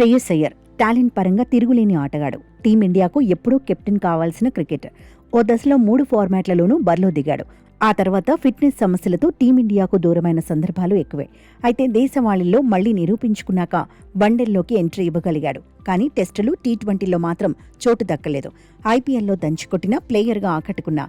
Shreyas Iyer talent పరంగా తిరుగులేని ఆటగాడు. టీమిండియాకు ఎప్పుడూ కెప్టెన్ కావాల్సిన క్రికెటర్. ఓ దశలో 3 ఫార్మాట్లలోనూ బరిలో దిగాడు. ఆ తర్వాత ఫిట్నెస్ సమస్యలతో టీమిండియాకు దూరమైన సందర్భాలు ఎక్కువే. అయితే దేశవాళీల్లో మళ్లీ నిరూపించుకున్నాక వన్డేల్లోకి ఎంట్రీ ఇవ్వగలిగాడు. కానీ టెస్టులు, టీ20లో మాత్రం చోటు దక్కలేదు. ఐపీఎల్లో దంచుకొట్టిన ప్లేయర్గా ఆకట్టుకున్న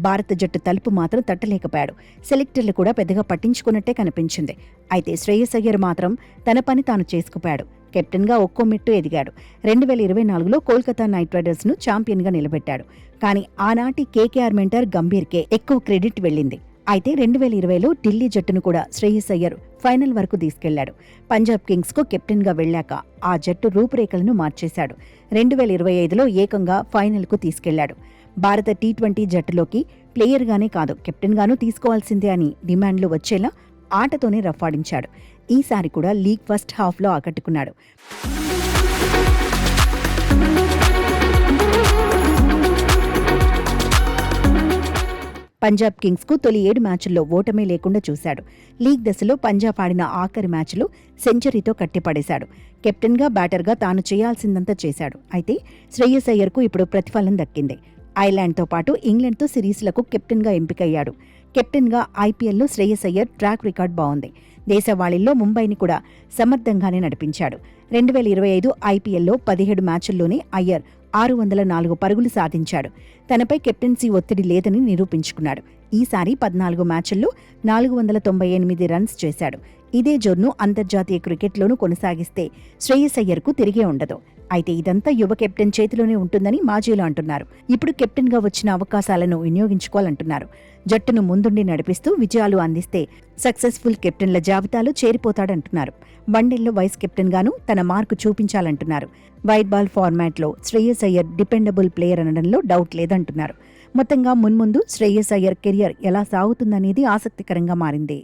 భారత జట్టు తలుపు మాత్రం తట్టలేకపోయాడు. సెలెక్టర్లు కూడా పెద్దగా పట్టించుకున్నట్టే కనిపించింది. అయితే శ్రేయస్ అయ్యర్ మాత్రం తన పని తాను చేసుకుపోయాడు. కెప్టెన్గా ఒక్కో మెట్టు ఎదిగాడు. 2024లో కోల్కతా నైట్ రైడర్స్ను ఛాంపియన్గా నిలబెట్టాడు. కానీ ఆనాటి కేకేఆర్ మెంటర్ గంభీర్కే ఎక్కువ క్రెడిట్ వెళ్ళింది. అయితే 2020లో ఢిల్లీ జట్టును కూడా శ్రేయస్ అయ్యర్ ఫైనల్ వరకు తీసుకెళ్లాడు. పంజాబ్ కింగ్స్కు కెప్టెన్గా వెళ్లాక ఆ జట్టు రూపురేఖలను మార్చేశాడు. 2025లో ఏకంగా ఫైనల్కు తీసుకెళ్లాడు. భారత టీ20 జట్టులోకి ప్లేయర్గానే కాదు, కెప్టెన్గానూ తీసుకోవాల్సిందే అని డిమాండ్లు వచ్చేలా ఆటతోనే రఫాడించాడు. ఈసారి కూడా లీగ్ ఫస్ట్ హాఫ్లో ఆకట్టుకున్నాడు. పంజాబ్ కింగ్స్కు తొలి 7 మ్యాచుల్లో ఓటమే లేకుండా చూశాడు. లీగ్ దశలో పంజాబ్ ఆడిన ఆఖరి మ్యాచ్లో సెంచరీతో కట్టిపడేశాడు. కెప్టెన్గా, బ్యాటర్గా తాను చేయాల్సిందంతా చేశాడు. అయితే శ్రేయస్ అయ్యర్కు ఇప్పుడు ప్రతిఫలం దక్కింది. ఐర్లాండ్తో పాటు ఇంగ్లాండ్తో సిరీస్లకు కెప్టెన్గా ఎంపికయ్యాడు. కెప్టెన్గా ఐపీఎల్లో శ్రేయస్ అయ్యర్ ట్రాక్ రికార్డ్ బాగుంది. దేశవాళీల్లో ముంబైని కూడా సమర్థంగానే నడిపించాడు. 2025 ఐపీఎల్లో 17 మ్యాచుల్లోనే అయ్యర్ 604 పరుగులు సాధించాడు. తనపై కెప్టెన్సీ ఒత్తిడి లేదని నిరూపించుకున్నాడు. ఈసారి 14 మ్యాచుల్లో 498 రన్స్ చేశాడు. ఇదే జోరును అంతర్జాతీయ క్రికెట్లోనూ కొనసాగిస్తే శ్రేయస్ అయ్యర్కు తిరిగే ఉండదు. అయితే ఇదంతా యువ కెప్టెన్ చేతిలోనే ఉంటుందని మాజీలు అంటున్నారు. ఇప్పుడు కెప్టెన్గా వచ్చిన అవకాశాలను వినియోగించుకోవాలంటున్నారు. జట్టును ముందుండి నడిపిస్తూ విజయాలు అందిస్తే సక్సెస్ఫుల్ కెప్టెన్ల జాబితాలో చేరిపోతాడంటున్నారు. వన్డేల్లో వైస్ కెప్టెన్గానూ తన మార్కు చూపించాలంటున్నారు. వైట్ బాల్ ఫార్మాట్లో శ్రేయస్ అయ్యర్ డిపెండబుల్ ప్లేయర్ అనడంలో డౌట్ లేదంటున్నారు. మొత్తంగా మున్ముందు శ్రేయస్ అయ్యర్ కెరియర్ ఎలా సాగుతుందనేది ఆసక్తికరంగా మారింది.